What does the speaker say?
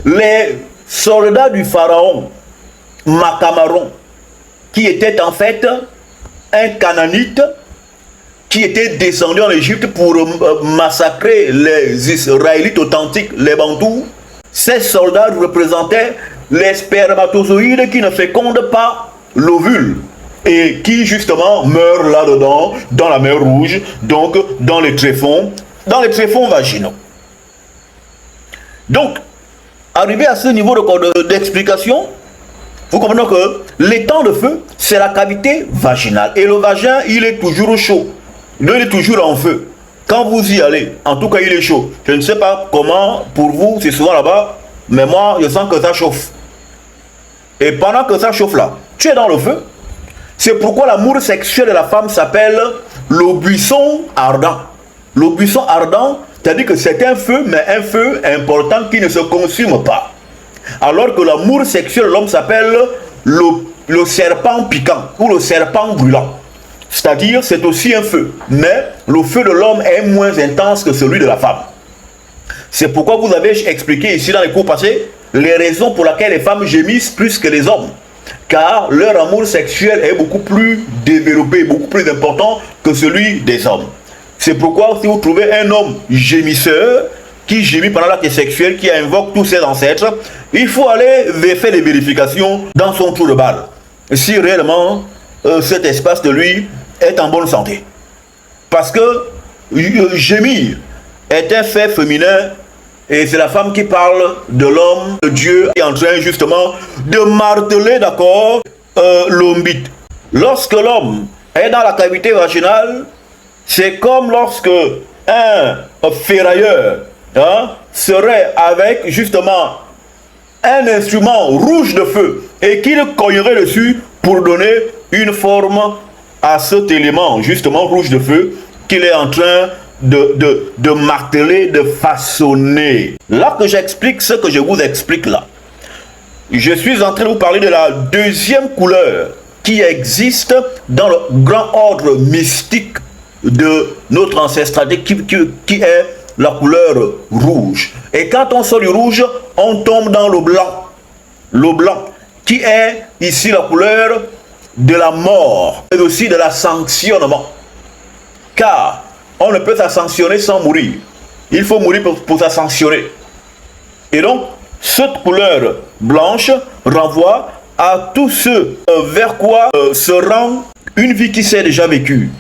les soldats du pharaon, Macamaron, qui était en fait un Canaanite, qui était descendu en Égypte pour massacrer les Israélites authentiques, les Bantous. Ces soldats représentaient les spermatozoïdes qui ne fécondent pas l'ovule et qui justement meurent là-dedans, dans la mer Rouge, donc dans les tréfonds vaginaux. Donc, arrivé à ce niveau d'explication, vous comprenez que l'étang de feu, c'est la cavité vaginale. Et le vagin, il est toujours chaud. Il est toujours en feu. Quand vous y allez, en tout cas, il est chaud. Je ne sais pas comment, pour vous, c'est souvent là-bas, mais moi, je sens que ça chauffe. Et pendant que ça chauffe là, tu es dans le feu. C'est pourquoi l'amour sexuel de la femme s'appelle le buisson ardent. Le buisson ardent, c'est-à-dire que c'est un feu, mais un feu important qui ne se consume pas. Alors que l'amour sexuel de l'homme s'appelle le serpent piquant ou le serpent brûlant. C'est-à-dire, c'est aussi un feu, mais le feu de l'homme est moins intense que celui de la femme. C'est pourquoi vous avez expliqué ici dans les cours passés les raisons pour lesquelles les femmes gémissent plus que les hommes. Car leur amour sexuel est beaucoup plus développé, beaucoup plus important que celui des hommes. C'est pourquoi si vous trouvez un homme gémisseur, qui gémit pendant l'acte sexuel, qui invoque tous ses ancêtres, il faut aller faire des vérifications dans son trou de balle. Si réellement cet espace de lui est en bonne santé. Parce que gémir est un fait féminin et c'est la femme qui parle de l'homme, de Dieu, qui est en train justement de marteler, d'accord, l'ombite. Lorsque l'homme est dans la cavité vaginale, c'est comme lorsque un ferrailleur serait avec justement un instrument rouge de feu et qu'il cognerait dessus pour donner une forme à cet élément justement rouge de feu qu'il est en train de marteler, de façonner. Là que j'explique ce que je vous explique là, je suis en train de vous parler de la deuxième couleur qui existe dans le grand ordre mystique de notre ancestralité qui est la couleur rouge. Et quand on sort du rouge, on tombe dans le blanc. Le blanc, qui est ici la couleur de la mort, mais aussi de la sanctionnement. Car on ne peut s'ascensionner sans mourir. Il faut mourir pour s'ascensionner. Et donc, cette couleur blanche renvoie à tout ce vers quoi se rend une vie qui s'est déjà vécue.